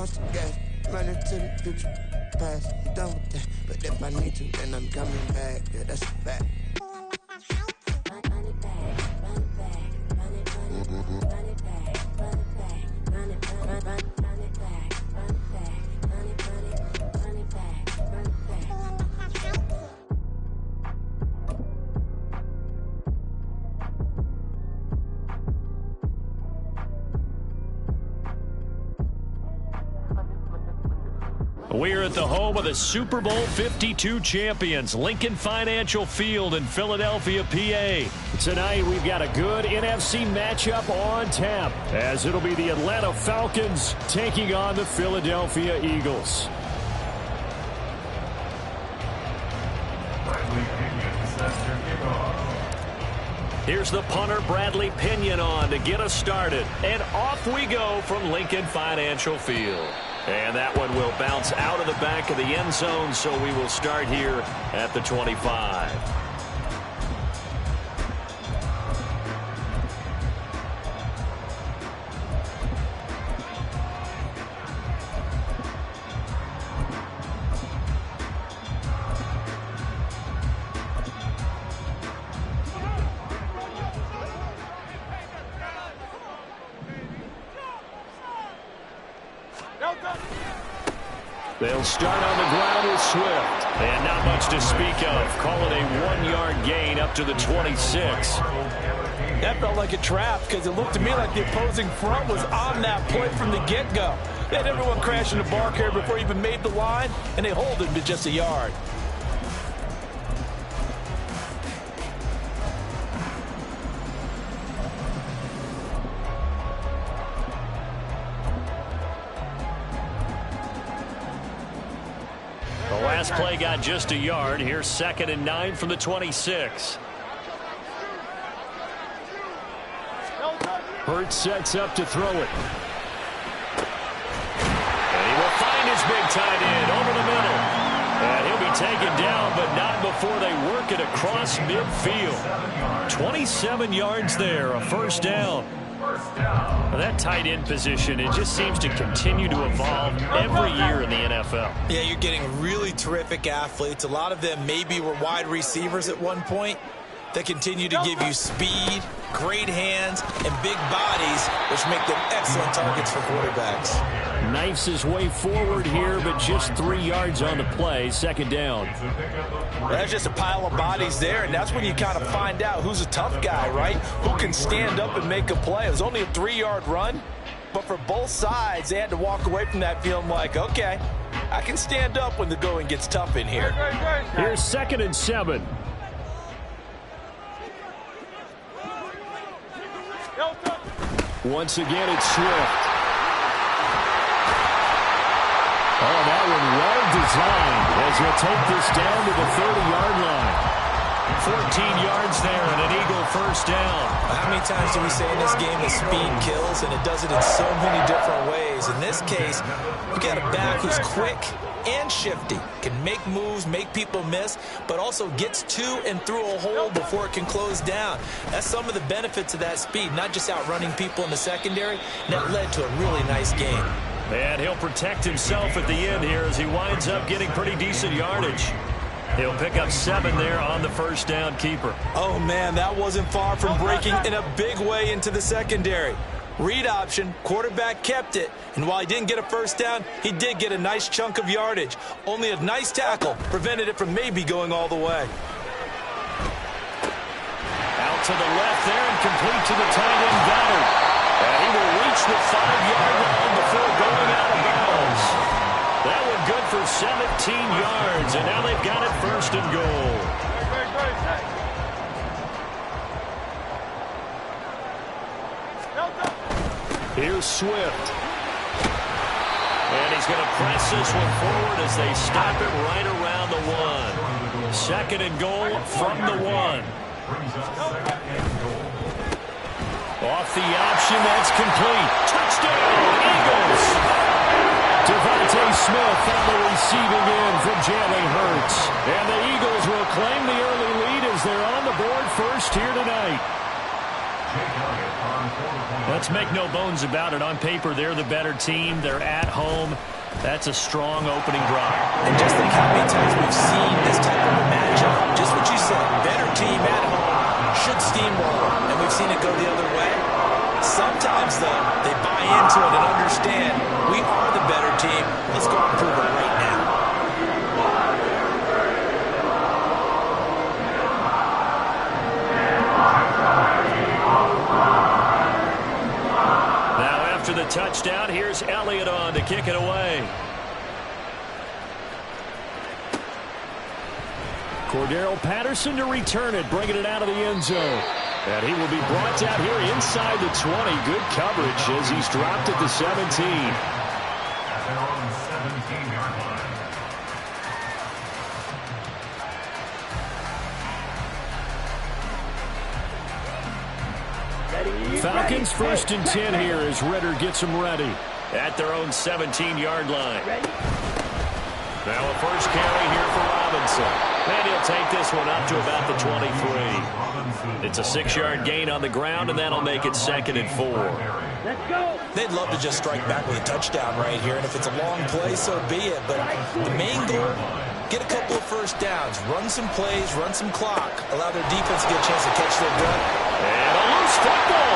post the gas, running to the future past. I'm done with that, but if I need to, then I'm coming back. Yeah, that's a fact. We're at the home of the Super Bowl 52 champions, Lincoln Financial Field in Philadelphia, PA. Tonight, we've got a good NFC matchup on tap, as it'll be the Atlanta Falcons taking on the Philadelphia Eagles. Here's the punter, Bradley Pinion, on to get us started. And off we go from Lincoln Financial Field. And that one will bounce out of the back of the end zone, so we will start here at the 25. They'll start on the ground with Swift. And not much to speak of. Call it a 1-yard gain up to the 26. That felt like a trap because it looked to me like the opposing front was on that play from the get-go. They had everyone crashing the bar carrier before he even made the line, and they hold him to just a yard. Last play got just a yard. Here's 2nd and 9 from the 26. Hurts sets up to throw it. And he will find his big tight end over the middle. And he'll be taken down, but not before they work it across midfield. 27 yards there, a first down. Well, that tight end position, it just seems to continue to evolve every year in the NFL. Yeah, you're getting really terrific athletes. A lot of them maybe were wide receivers at one point that continue to give you speed, great hands, and big bodies, which make them excellent targets for quarterbacks. Knifes his way forward here, but just 3 yards on the play, 2nd down. That's just a pile of bodies there, and that's when you kind of find out who's a tough guy, right? Who can stand up and make a play. It was only a 3-yard run, but for both sides, they had to walk away from that feeling like, okay, I can stand up when the going gets tough in here. Here's 2nd and 7. Once again, it's Swift. Oh, that one well designed as he'll take this down to the 30-yard line. 14 yards there and an Eagle first down. How many times do we say in this game that speed kills, and it does it in so many different ways? In this case, you got a back who's quick and shifty, can make moves, make people miss, but also gets to and through a hole before it can close down. That's some of the benefits of that speed, not just outrunning people in the secondary. And that led to a really nice game. And he'll protect himself at the end here as he winds up getting pretty decent yardage. He'll pick up 7 there on the first down keeper. Oh, man, that wasn't far from breaking in a big way into the secondary. Read option, quarterback kept it, and while he didn't get a first down, he did get a nice chunk of yardage. Only a nice tackle prevented it from maybe going all the way. Out to the left there and complete to the tight end, Goddard. And he will reach the 5-yard line before going out of bounds. That one good for 17 yards, and now they've got it 1st and goal. Here's Swift. And he's going to press this one forward as they stop it right around the 1. 2nd and goal from the 1. Off the option, that's complete. Touchdown, Eagles! Devontae Smith on the receiving end from Jalen Hurts. And the Eagles will claim the early lead as they're on the board first here tonight. Let's make no bones about it. On paper, they're the better team. They're at home. That's a strong opening drive. And just think how many times we've seen this type of a matchup. Just what you said, better team at home should steamroll, and we've seen it go the other way. Sometimes, though, they buy into it and understand we are the better team. Let's go and prove it right now. After the touchdown, here's Elliott on to kick it away. Cordero Patterson to return it, bringing it out of the end zone. And he will be brought out here inside the 20. Good coverage as he's dropped at the 17. Falcons 1st and 10 here as Ritter gets them ready at their own 17-yard line. Now a first carry here for Robinson. And he'll take this one up to about the 23. It's a 6-yard gain on the ground, and that'll make it 2nd and 4. Let's go. They'd love to just strike back with a touchdown right here, and if it's a long play, so be it. But the main goal, get a couple of first downs, run some plays, run some clock, allow their defense to get a chance to catch their breath. And a loose football.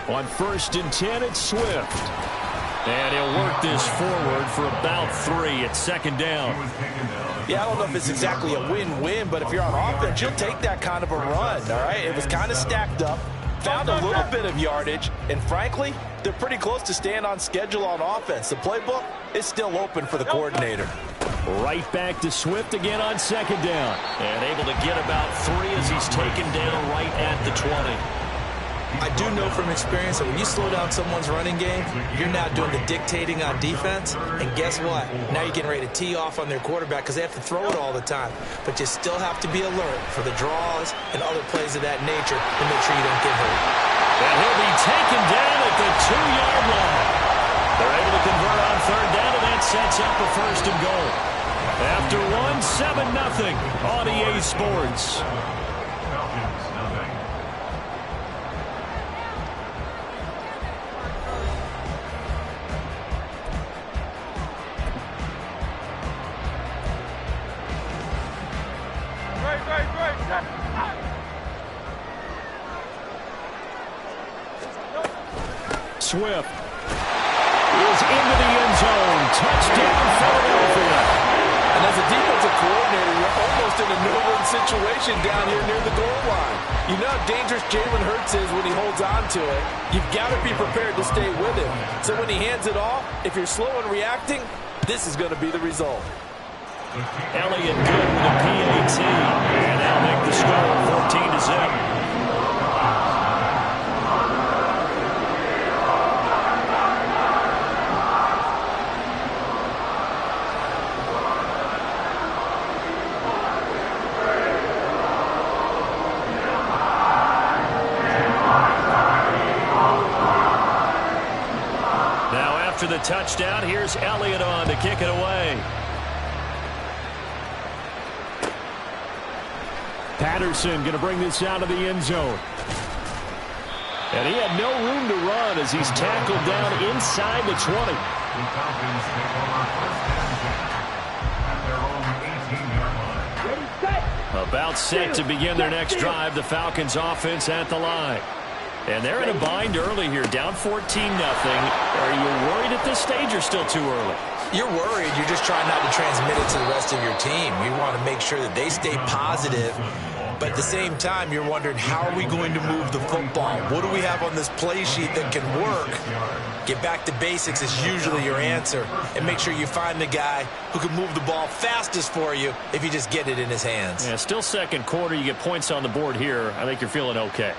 On 1st and 10, it's Swift. And he'll work this forward for about 3 at 2nd down. Yeah, I don't know if it's exactly a win-win, but if you're on offense, you'll take that kind of a run, all right? It was kind of stacked up, found a little bit of yardage, and frankly, they're pretty close to staying on schedule on offense. The playbook is still open for the coordinator. Right back to Swift again on 2nd down. And able to get about 3 as he's taken down right at the 20. I do know from experience that when you slow down someone's running game, you're now doing the dictating on defense. And guess what? Now you're getting ready to tee off on their quarterback because they have to throw it all the time. But you still have to be alert for the draws and other plays of that nature to make sure you don't get hurt. And he'll be taken down at the 2-yard line. They're able to convert on 3rd down, and that sets up a 1st and goal. After 7-0 on EA Sports. Swift is into the end zone. Touchdown, Philadelphia. And as a defensive coordinator, you're almost in a no-win situation down here near the goal line. You know how dangerous Jalen Hurts is when he holds on to it. You've got to be prepared to stay with him. So when he hands it off, if you're slow in reacting, this is going to be the result. Elliott good with a PAT. And that'll make the score 14-0. After the touchdown, here's Elliott on to kick it away. Patterson going to bring this out of the end zone. And he had no room to run as he's tackled down inside the 20. About set to begin their next drive, the Falcons offense at the line. And they're in a bind early here, down 14-0. Are you worried at this stage or still too early? You're worried. You're just trying not to transmit it to the rest of your team. You want to make sure that they stay positive. But at the same time, you're wondering, how are we going to move the football? What do we have on this play sheet that can work? Get back to basics is usually your answer. And make sure you find the guy who can move the ball fastest for you if you just get it in his hands. Yeah, still 2nd quarter. You get points on the board here. I think you're feeling okay.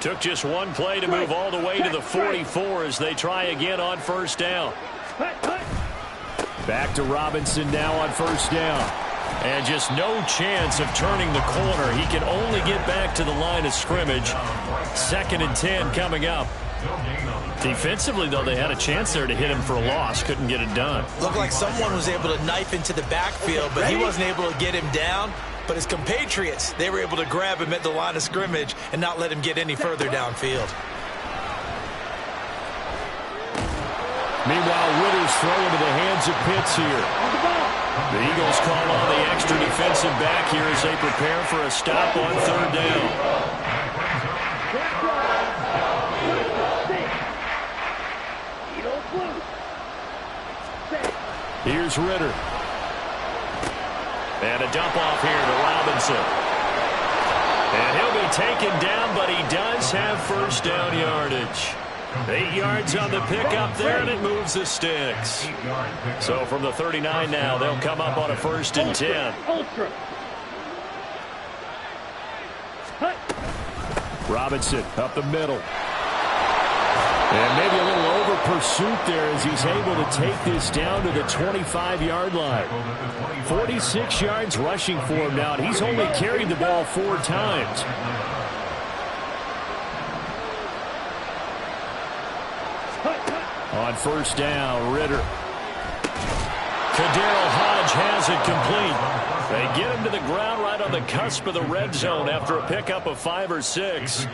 Took just one play to move all the way to the 44 as they try again on 1st down. Back to Robinson now on 1st down. And just no chance of turning the corner. He can only get back to the line of scrimmage. 2nd and 10 coming up. Defensively, though, they had a chance there to hit him for a loss. Couldn't get it done. Looked like someone was able to knife into the backfield, but he wasn't able to get him down. But his compatriots, they were able to grab him at the line of scrimmage and not let him get any further downfield. Meanwhile, Ritter's throw into the hands of Pitts here. The Eagles call on the extra defensive back here as they prepare for a stop on 3rd down. Here's Ritter. And a dump off here to Robinson. And he'll be taken down, but he does have 1st down yardage. 8 yards on the pickup there, and it moves the sticks. So from the 39 now, they'll come up on a 1st and 10. Robinson up the middle. And maybe a little over pursuit there as he's able to take this down to the 25-yard line. 46 yards rushing for him now, and he's only carried the ball 4 times. On 1st down, Ritter. Kadarius Hodge has it complete. They get him to the ground right on the cusp of the red zone after a pickup of 5 or 6.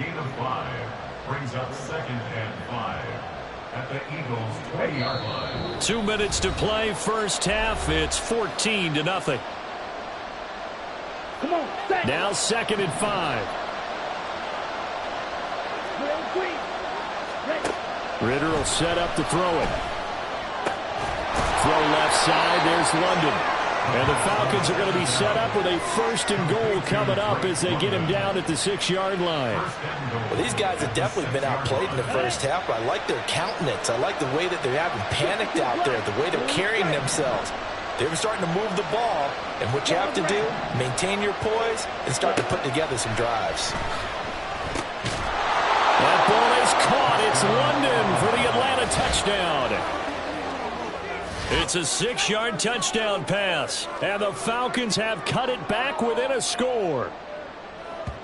Brings up 2nd and 5 at the Eagles' 20-yard line. 2 minutes to play, 1st half. It's 14-0. Now 2nd and 5. Ritter will set up to throw it. Throw left side. There's London. And the Falcons are going to be set up with a 1st and goal coming up as they get him down at the 6-yard line. Well, these guys have definitely been outplayed in the 1st half. I like their countenance. I like the way that they haven't panicked out there, the way they're carrying themselves. They're starting to move the ball, and what you have to do, maintain your poise and start to put together some drives. That ball is caught. It's London for the Atlanta touchdown. It's a 6-yard touchdown pass, and the Falcons have cut it back within a score.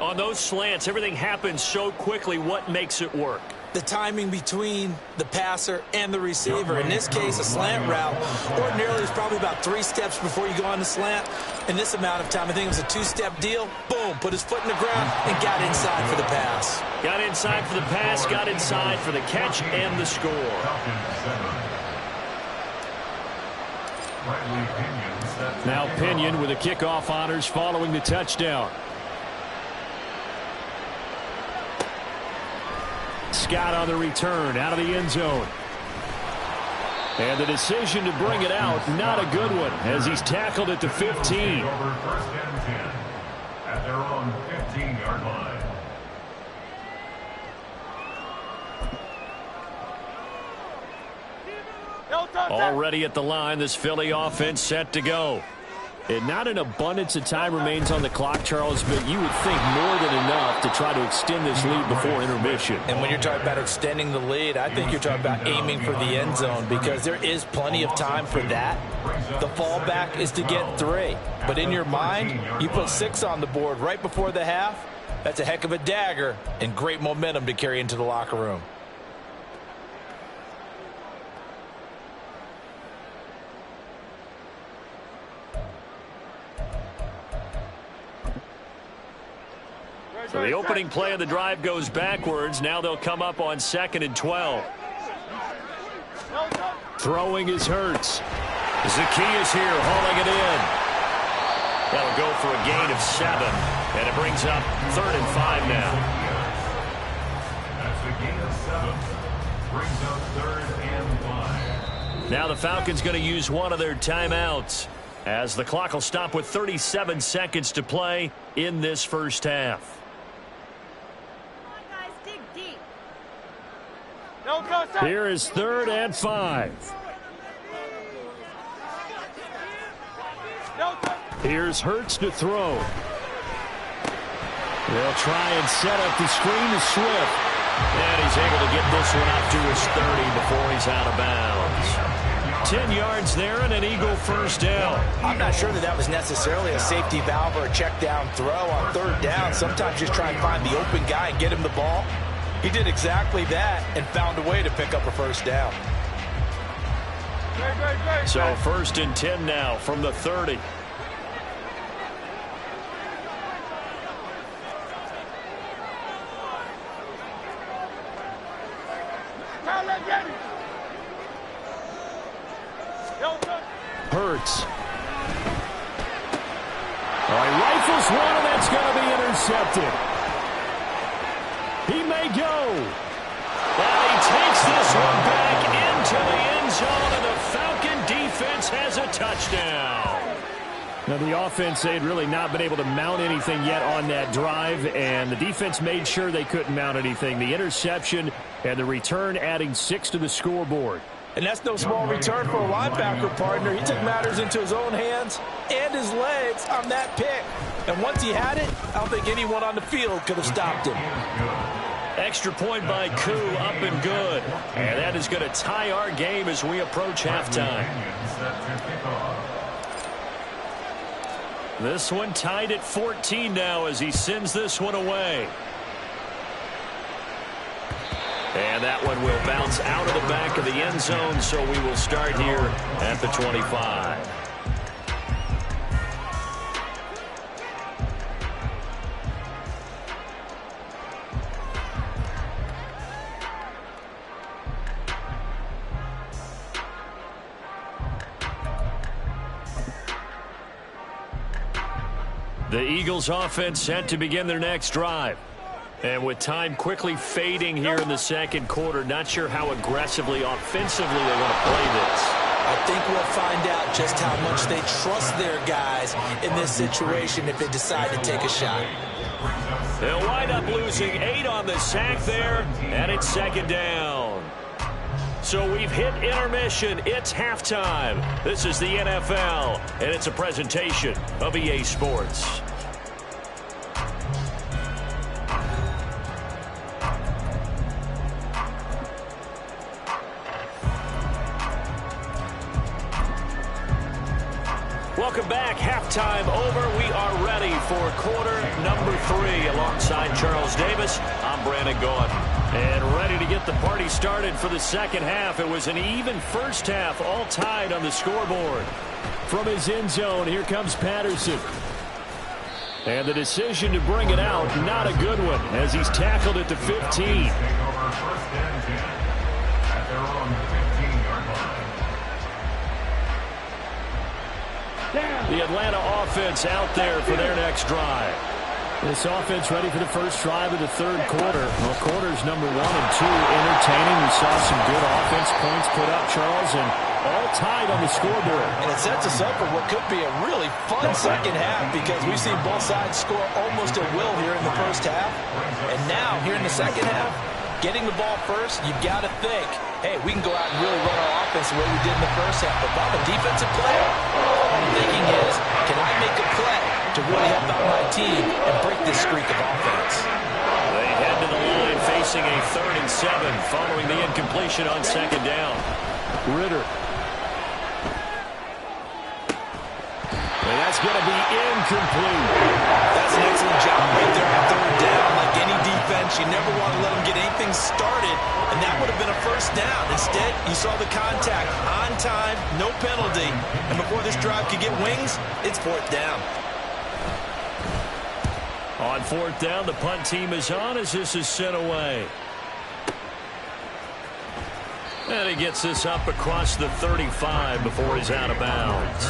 On those slants, everything happens so quickly. What makes it work? The timing between the passer and the receiver. In this case, a slant route ordinarily is probably about 3 steps before you go on the slant. In this amount of time, I think it was a 2-step deal. Boom, put his foot in the ground and got inside for the pass. Got inside for the pass, got inside for the catch and the score. Now Pinion with the kickoff honors following the touchdown. Scott on the return out of the end zone. And the decision to bring it out, not a good one, as he's tackled at the 15. Over 1st and 10 at their own 15-yard line. Already at the line, this Philly offense set to go. And not an abundance of time remains on the clock, Charles, but you would think more than enough to try to extend this lead before intermission. And when you're talking about extending the lead, I think you're talking about aiming for the end zone because there is plenty of time for that. The fallback is to get 3. But in your mind, you put 6 on the board right before the half. That's a heck of a dagger and great momentum to carry into the locker room. So the opening play of the drive goes backwards. Now they'll come up on 2nd and 12. Throwing is Hurts. Zacchaeus here hauling it in. That'll go for a gain of 7. And it brings up 3rd and 5 now. That's a gain of 7. Brings up 3rd and 5. Now the Falcons going to use one of their timeouts as the clock will stop with 37 seconds to play in this first half. Here is 3rd and 5. Here's Hurts to throw. They'll try and set up the screen to Swift. And he's able to get this one up to his 30 before he's out of bounds. 10 yards there and an Eagle first down. I'm not sure that was necessarily a safety valve or a check down throw on third down. Sometimes just try and find the open guy and get him the ball. He did exactly that and found a way to pick up a first down. So 1st and 10 now from the 30. Hurts. Oh, he rifles one, and that's going to be intercepted. He may go. And he takes this one back into the end zone, and the Falcon defense has a touchdown. Now, the offense, they had really not been able to mount anything yet on that drive, and the defense made sure they couldn't mount anything. The interception and the return adding 6 to the scoreboard. And that's no small return for a linebacker partner. He took matters into his own hands and his legs on that pick. And once he had it, I don't think anyone on the field could have stopped him. Extra point by Koo, up and good. And that is going to tie our game as we approach halftime. This one tied at 14 now as he sends this one away. And that one will bounce out of the back of the end zone, so we will start here at the 25. The Eagles offense set to begin their next drive. And with time quickly fading here in the second quarter, not sure how aggressively, offensively they want to play this. I think we'll find out just how much they trust their guys in this situation if they decide to take a shot. They'll wind up losing 8 on the sack there, and it's 2nd down. So we've hit intermission. It's halftime. This is the NFL, and it's a presentation of EA Sports. Welcome back. Halftime over. We are ready for quarter number 3. Alongside Charles Davis, I'm Brandon Gaughan. And ready to get the party started for the second half. It was an even first half, all tied on the scoreboard. From his end zone, here comes Patterson. And the decision to bring it out, not a good one, as he's tackled at the 15. The Atlanta offense out there for their next drive. This offense ready for the first drive of the third quarter. Well, quarters number 1 and 2 entertaining. We saw some good offense points put up, Charles, and all tied on the scoreboard. And it sets us up for what could be a really fun second half because we've seen both sides score almost at will here in the first half. And now, here in the second half, getting the ball first, you've got to think, hey, we can go out and really run our offense the way we did in the first half. But if I'm a defensive player, all I'm thinking is, can I make a play to really help out my team and break this streak of offense? They head to the line facing a 3rd and 7 following the incompletion on 2nd down. Ritter. And that's going to be incomplete. That's an excellent job right there on 3rd down. Like any defense, you never want to let them get anything started, and that would have been a first down. Instead, you saw the contact on time, no penalty, and before this drive could get wings, it's 4th down. On 4th down, the punt team is on as this is sent away. And he gets this up across the 35 before he's out of bounds.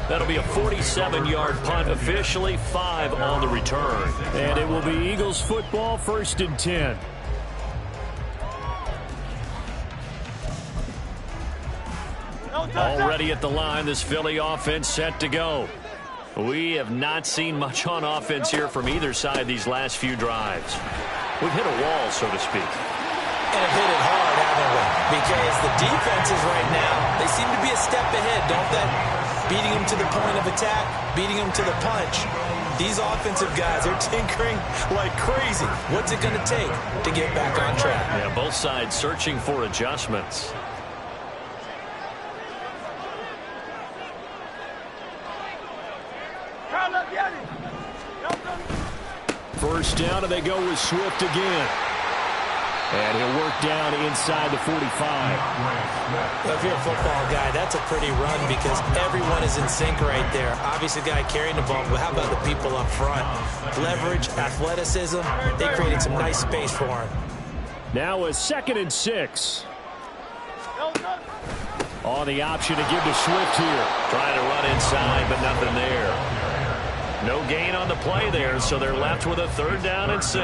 That'll be a 47-yard punt, officially 5 on the return. And it will be Eagles football, 1st and 10. Already at the line, this Philly offense set to go. We have not seen much on offense here from either side these last few drives. We've hit a wall, so to speak. And have hit it hard, haven't we? Because the defenses right now, they seem to be a step ahead, don't they? Beating them to the point of attack, beating them to the punch. These offensive guys are tinkering like crazy. What's it going to take to get back on track? Yeah, both sides searching for adjustments. first down, and they go with Swift again. And he'll work down inside the 45. Well, if you're a football guy, that's a pretty run because everyone is in sync right there. Obviously, the guy carrying the ball, but how about the people up front? Leverage, athleticism, they created some nice space for him. Now a 2nd and 6. On the option to give to Swift here. Trying to run inside, but nothing there. No gain on the play there, so they're left with a 3rd down and 6.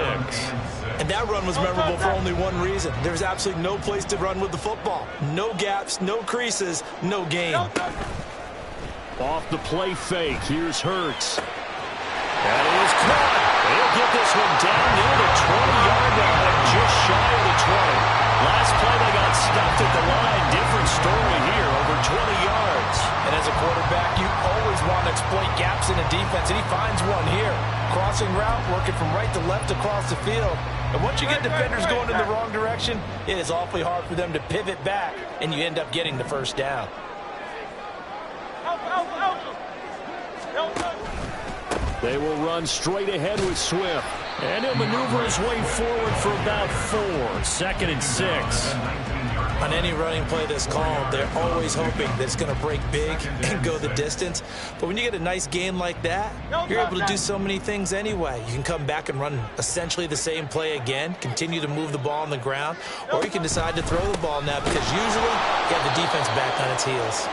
And that run was memorable for only one reason. There's absolutely no place to run with the football. No gaps, no creases, no gain. Off the play fake, here's Hurts. That is caught. They'll get this one down near the 20-yard line, just shy of the 20. Last play they got stuffed at the line. Different story here, over 20 yards. And as a quarterback, you always want to exploit gaps in the defense, and he finds one here. Crossing route, working from right to left across the field. And once you get defenders going in the wrong direction, it is awfully hard for them to pivot back, and you end up getting the first down. They will run straight ahead with Swift. And he'll maneuver his way forward for about 4. 2nd and 6. On any running play that's called, they're always hoping that it's going to break big and go the distance. But when you get a nice gain like that, you're able to do so many things anyway. You can come back and run essentially the same play again, continue to move the ball on the ground, or you can decide to throw the ball now because usually you have the defense back on its heels.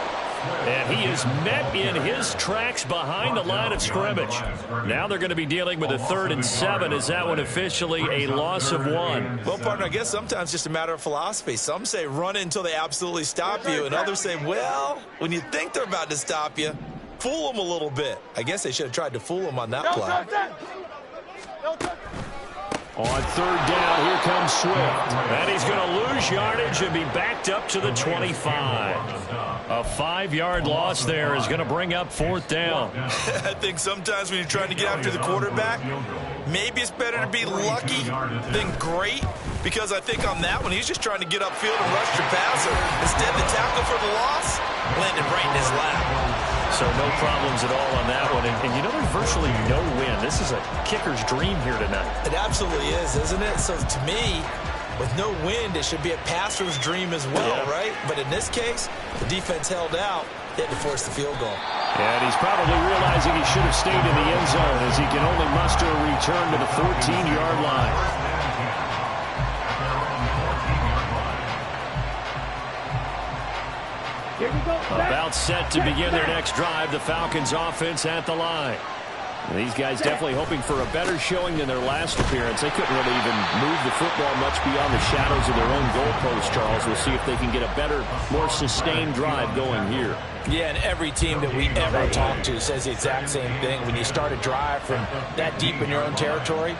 And he is met in his tracks behind the line of scrimmage. Now they're going to be dealing with a 3rd and 7. Is that one officially a loss of 1? Well, partner, I guess sometimes it's just a matter of philosophy. Some say run until they absolutely stop you, and others say, well, when you think they're about to stop you, fool them a little bit. I guess they should have tried to fool them on that play. On 3rd down, here comes Swift. And he's going to lose yardage and be backed up to the 25. A 5-yard loss there is going to bring up 4th down. I think sometimes when you're trying to get after the quarterback, maybe it's better to be lucky than great, because I think on that one, he's just trying to get upfield and rush your passer. Instead, the tackle for the loss landed right in his lap. So no problems at all on that one. And you know, there's virtually no win. This is a kicker's dream here tonight. It absolutely is, isn't it? So to me, with no wind, it should be a passer's dream as well, right? But in this case, the defense held out. They had to force the field goal. And he's probably realizing he should have stayed in the end zone as he can only muster a return to the 14-yard line. About set to begin their next drive. The Falcons offense at the line. These guys definitely hoping for a better showing than their last appearance. They couldn't really even move the football much beyond the shadows of their own goalpost, Charles. We'll see if they can get a better, more sustained drive going here. Yeah, and every team that we ever talk to says the exact same thing. When you start a drive from that deep in your own territory,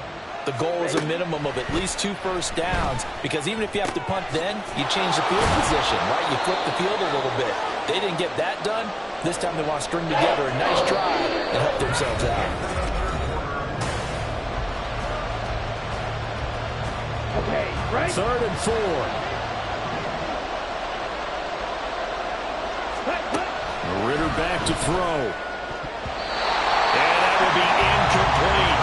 the goal is a minimum of at least 2 first downs, because even if you have to punt then, you change the field position, right? You flip the field a little bit. They didn't get that done. This time they want to string together a nice drive and help themselves out. Okay, right. 3rd and 4. Ritter back to throw. And that will be incomplete.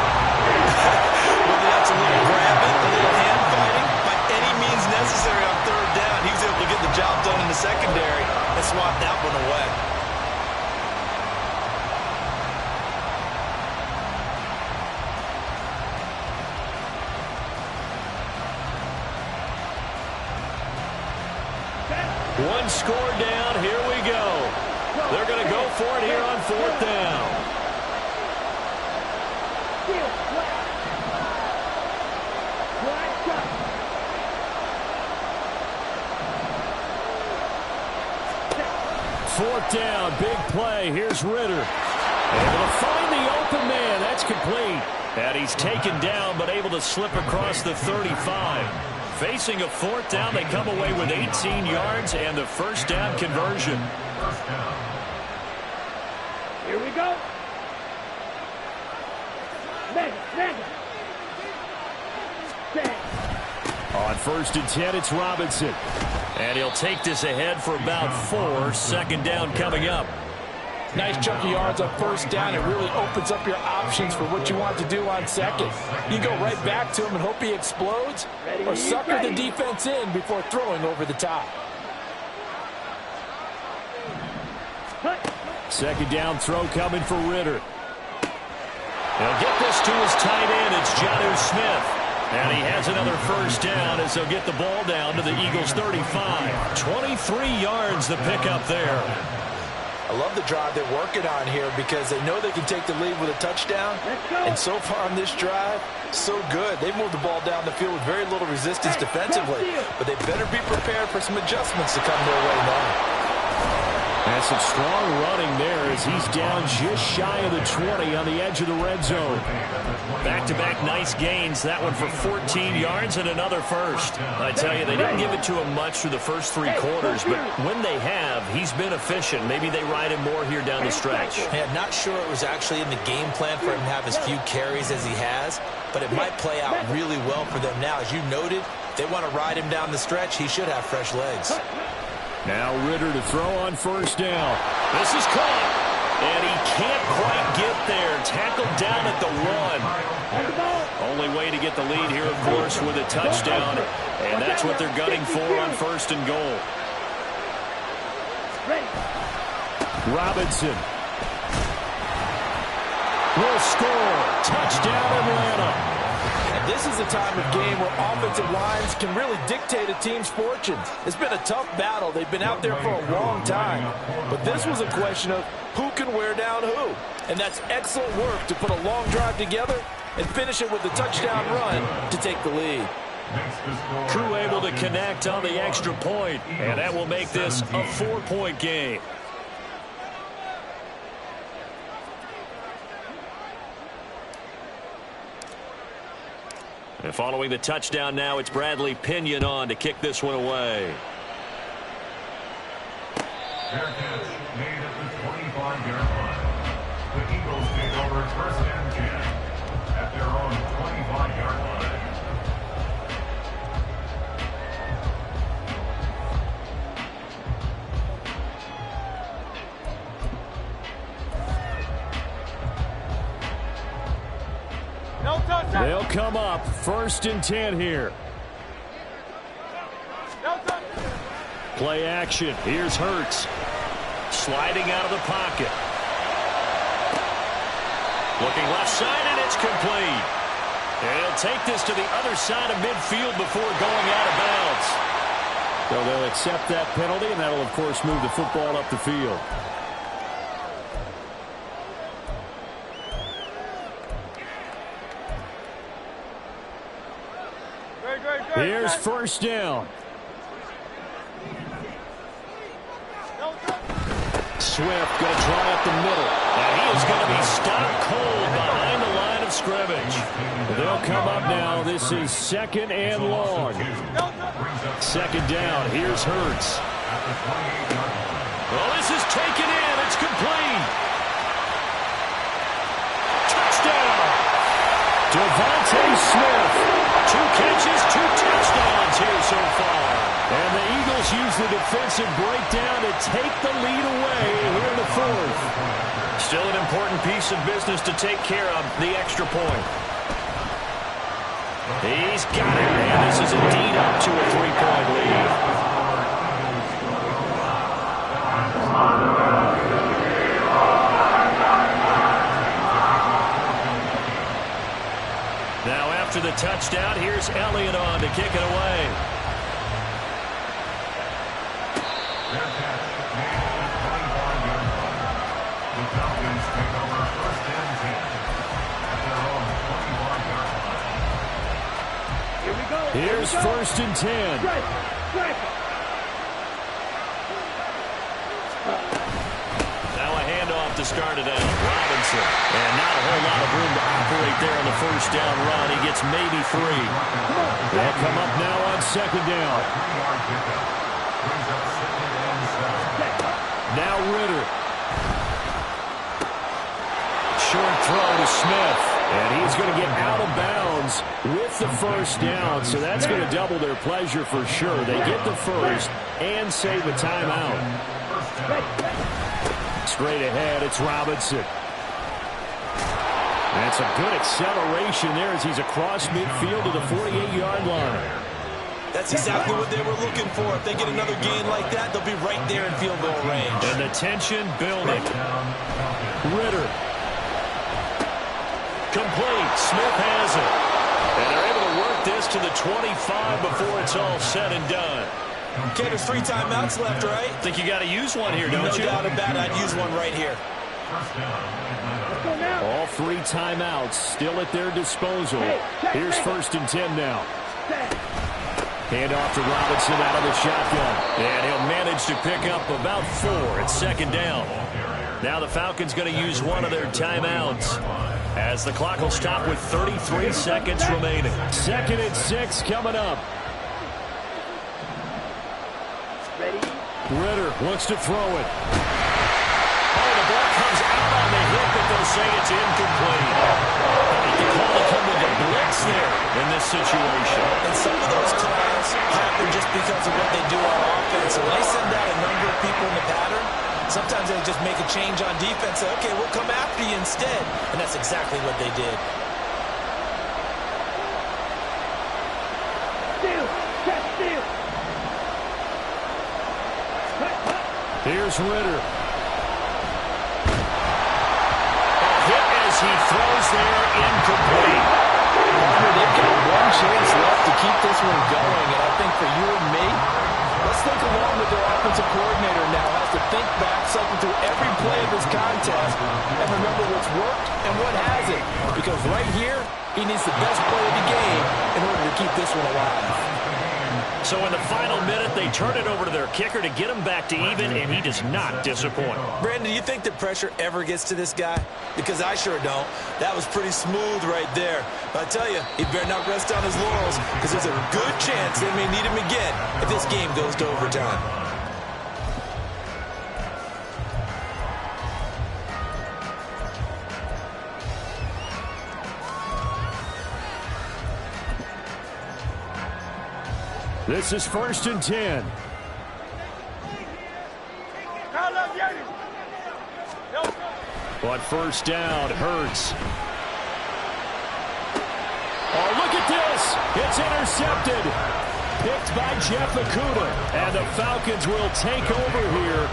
Whether that's a little grabbing, a little hand fighting, by any means necessary on 3rd down, he was able to get the job done in the secondary and swat that one away. One score down. Here we go. They're going to go for it here on 4th down. Fourth down, big play. Here's Ritter. Able to find the open man. That's complete. And he's taken down, but able to slip across the 35. Facing a 4th down, they come away with 18 yards and the first down conversion. Here we go. On 1st and 10, it's Robinson. And he'll take this ahead for about 4. 2nd down coming up. Nice chunk of yards on first down. It really opens up your options for what you want to do on second. You go right back to him and hope he explodes, or sucker the defense in before throwing over the top. Second down throw coming for Ritter. He'll get this to his tight end. It's Jonnu Smith. And he has another first down as they'll get the ball down to the Eagles' 35. 23 yards the pickup there. I love the drive they're working on here because they know they can take the lead with a touchdown. And so far on this drive, so good. They've moved the ball down the field with very little resistance defensively. But they better be prepared for some adjustments to come their way now. And some strong running there as he's down just shy of the 20 on the edge of the red zone. Back-to-back nice gains. That one for 14 yards and another first. I tell you, they didn't give it to him much through the first 3 quarters, but when they have, he's been efficient. Maybe they ride him more here down the stretch. Yeah, not sure it was actually in the game plan for him to have as few carries as he has, but it might play out really well for them now. As you noted, they want to ride him down the stretch. He should have fresh legs. Now Ritter to throw on first down. This is caught. And he can't quite get there. Tackled down at the 1. Only way to get the lead here, of course, with a touchdown. And that's what they're gunning for on first and goal. Robinson will score. Touchdown, Atlanta. And this is a time of game where offensive lines can really dictate a team's fortunes. It's been a tough battle. They've been out there for a long time. But this was a question of who can wear down who. And that's excellent work to put a long drive together and finish it with a touchdown run to take the lead. Crew able to connect on the extra point, and that will make this a 4-point game. And following the touchdown now, it's Bradley Pinion on to kick this one away. Fair catch made at the 25-yard line. The Eagles take over first and 10 at their own 25-yard line. They'll come up first and 10 here. Play action. Here's Hurts. Sliding out of the pocket. Looking left side, and it's complete. And he'll take this to the other side of midfield before going out of bounds. So they'll accept that penalty, and that'll, of course, move the football up the field. Here's first down. Swift going to try up the middle. And he is going to be stopped cold behind the line of scrimmage. They'll come up now. This is second and long. Second down. Here's Hurts. Well, this is taken in. It's complete. Touchdown. Devontae Smith. 2 catches, 2 touchdowns here so far. And the Eagles use the defensive breakdown to take the lead away here in the 4th. Still an important piece of business to take care of, the extra point. He's got it, and this is indeed up to a 3-point lead. Now after the touchdown, here's Elliott on to kick it away. Fair catch made at the 25-yard line. The Falcons take over first and 10 at their own 25-yard line. Here we go. Here's first and 10. Now a handoff to start it out. Robinson. And not a whole lot of room to operate there on the first down run. He gets maybe 3. They'll come up now on second down. Now Ritter. Short throw to Smith. And he's going to get out of bounds with the first down. So that's going to double their pleasure for sure. They get the first and save a timeout. Straight ahead, it's Robinson. And some good acceleration there as he's across midfield to the 48-yard line. That's exactly what they were looking for. If they get another gain like that, they'll be right there in field goal range. And the tension building. Ritter. Complete. Smith has it. And they're able to work this to the 25 before it's all said and done. Okay, there's 3 timeouts left, right? Think you got to use one here, don't you? No doubt about it. I'd use one right here. All 3 timeouts still at their disposal. Here's 1st and 10 now. Hand off to Robinson out of the shotgun. And he'll manage to pick up about 4 at 2nd down. Now the Falcons going to use one of their timeouts as the clock will stop with 33 seconds remaining. 2nd and 6 coming up. Ritter looks to throw it. Oh, the ball comes out on the hit, but they'll say it's incomplete. The call to come with the blitz there in this situation. And some of those calls happen just because of what they do on offense. So when they send out a number of people in the pattern, sometimes they just make a change on defense. Say, okay, we'll come after you instead. And that's exactly what they did. Here's Ritter. A hit as he throws there, incomplete. They've got one chance left to keep this one going, and I think for you and me, let's think along with their offensive coordinator now. Has to think back, cycle through every play of this contest, and remember what's worked and what hasn't. Because right here, he needs the best play of the game in order to keep this one alive. So in the final minute, they turn it over to their kicker to get him back to even, and he does not disappoint. Brandon, do you think the pressure ever gets to this guy? Because I sure don't. That was pretty smooth right there. But I tell you, he better not rest on his laurels, because there's a good chance they may need him again if this game goes to overtime. This is 1st and 10. But 1st down, Hurts. Oh, look at this. It's intercepted. Picked by Jeff Okudah. And the Falcons will take over here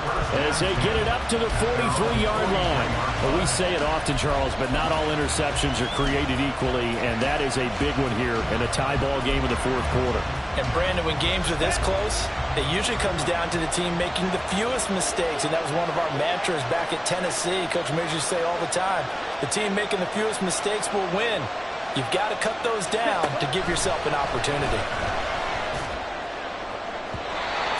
as they get it up to the 43-yard line. Well, we say it often, Charles, but not all interceptions are created equally, and that is a big one here in a tie ball game in the 4th quarter. And, Brandon, when games are this close, it usually comes down to the team making the fewest mistakes, and that was one of our mantras back at Tennessee. Coach Mears used to say all the time, the team making the fewest mistakes will win. You've got to cut those down to give yourself an opportunity.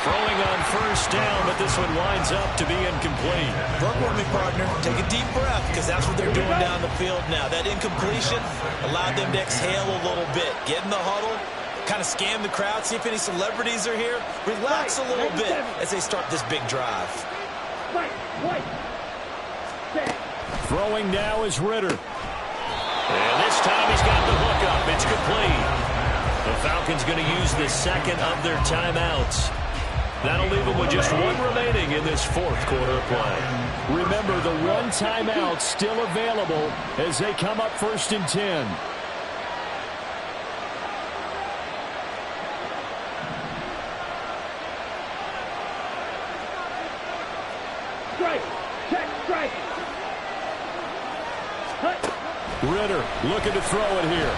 Throwing on 1st down, but this one winds up to be incomplete. Work with me, partner. Take a deep breath, because that's what they're doing down the field now. That incompletion allowed them to exhale a little bit. Get in the huddle, kind of scan the crowd, see if any celebrities are here. Relax a little bit as they start this big drive. Throwing now is Ritter. And this time he's got the hook up. It's complete. The Falcons going to use the 2nd of their timeouts. That'll leave them with just 1 remaining in this 4th quarter of play. Remember, the 1 timeout still available as they come up 1st and 10. Strike! Check strike! Ritter looking to throw it here.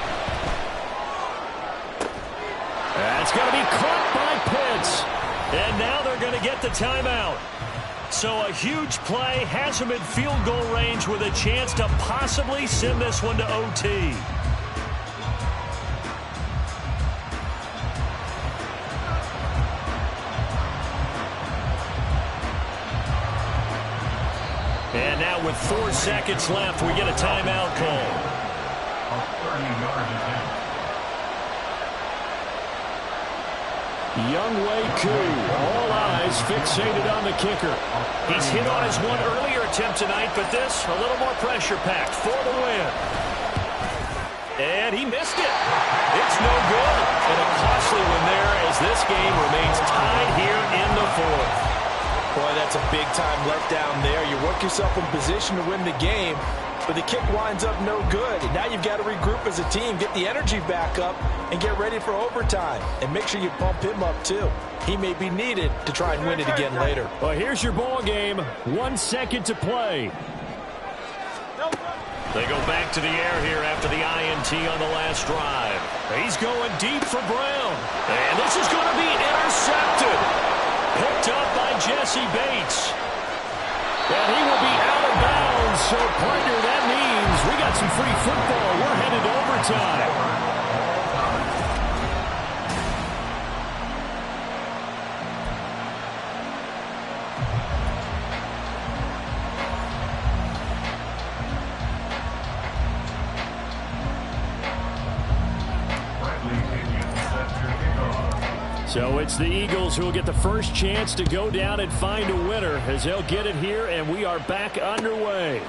That's going to be caught by Pitts. And now they're going to get the timeout. So a huge play has them in field goal range with a chance to possibly send this one to OT. And now with 4 seconds left, we get a timeout call. Younghoe Koo, all eyes fixated on the kicker. He's hit on his one earlier attempt tonight, but this a little more pressure-packed for the win. And he missed it. It's no good. And a costly one there as this game remains tied here in the 4th. Boy, that's a big-time letdown there. You work yourself in position to win the game, but the kick winds up no good. And now you've got to regroup as a team, get the energy back up, and get ready for overtime. And make sure you pump him up, too. He may be needed to try and win it again later. Well, here's your ball game. 1 second to play. They go back to the air here after the INT on the last drive. He's going deep for Brown. And this is going to be intercepted. Picked up by Jesse Bates. And he will be out of bounds. So, partner, that means we got some free football. We're headed to overtime. So it's the Eagles who will get the first chance to go down and find a winner as they'll get it here, and we are back underway.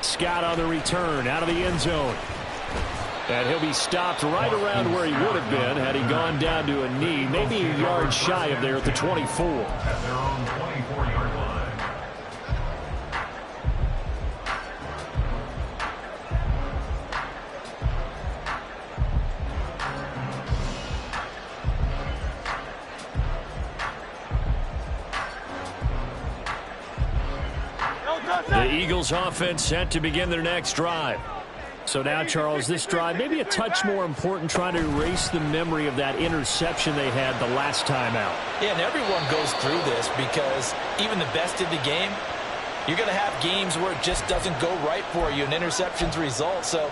Scott on the return out of the end zone. And he'll be stopped right around where he would have been had he gone down to a knee, maybe a yard shy of there at the 24. At their own 24-yard line. The Eagles offense set to begin their next drive. So now, Charles, this drive maybe a touch more important, trying to erase the memory of that interception they had the last time out. Yeah, and everyone goes through this because even the best in the game, you're going to have games where it just doesn't go right for you and interceptions result. So,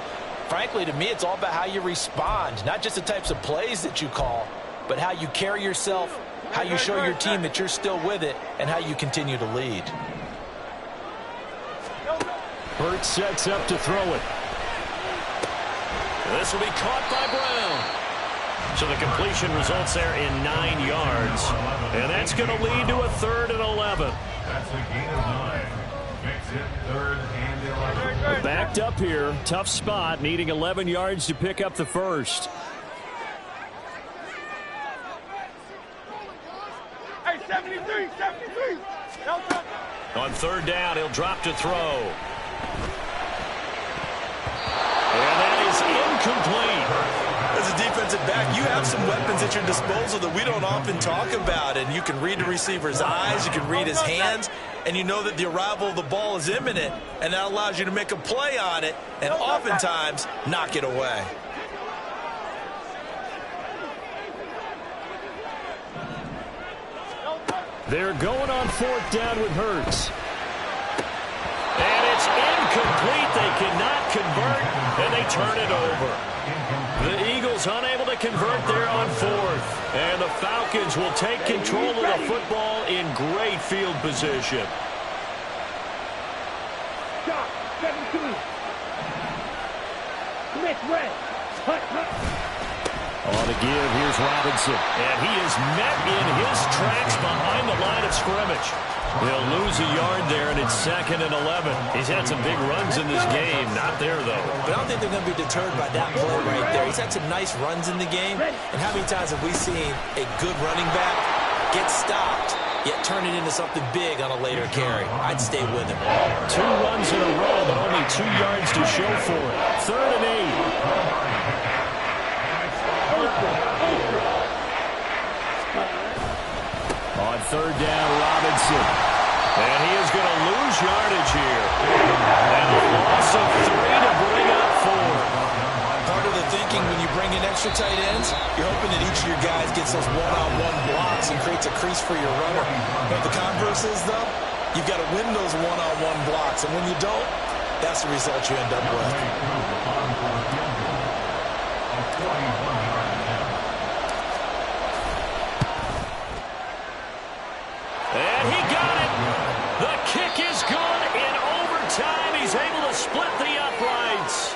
frankly, to me, it's all about how you respond, not just the types of plays that you call, but how you carry yourself, how you show your team that you're still with it, and how you continue to lead. Burt sets up to throw it. This will be caught by Brown. So the completion results there in 9 yards. And that's going to lead to a 3rd and 11. That's a gain of 9. Makes it 3rd and 11. Backed up here. Tough spot. Needing 11 yards to pick up the first. Hey, 73. On 3rd down, he'll drop to throw. And that is incomplete. As a defensive back, you have some weapons at your disposal that we don't often talk about. And you can read the receiver's eyes, you can read his hands, and you know that the arrival of the ball is imminent. And that allows you to make a play on it and oftentimes knock it away. They're going on 4th down with Hurts. And it's incomplete. They cannot convert, and they turn it over. The Eagles unable to convert there on 4th. And the Falcons will take control of the football in great field position. Stop. 17. Smith, red. Hut. On the give, here's Robinson. And he is met in his tracks behind the line of scrimmage. He'll lose a yard there, and it's 2nd and 11. He's had some big runs in this game. Not there, though. But I don't think they're going to be deterred by that play right there. He's had some nice runs in the game. And how many times have we seen a good running back get stopped, yet turn it into something big on a later carry? I'd stay with him. 2 runs in a row, but only 2 yards to show for it. 3rd and 8. On 3rd down, Robinson. And he is going to lose yardage here. And a loss of 3 to bring up 4. Part of the thinking when you bring in extra tight ends, you're hoping that each of your guys gets those one-on-one blocks and creates a crease for your runner. But the converse is, though, you've got to win those one-on-one blocks. And when you don't, that's the result you end up with. And he got it. The kick is good in overtime. He's able to split the uprights.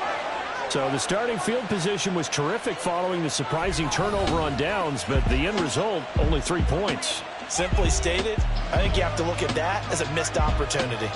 So the starting field position was terrific following the surprising turnover on downs, but the end result, only 3 points. Simply stated, I think you have to look at that as a missed opportunity.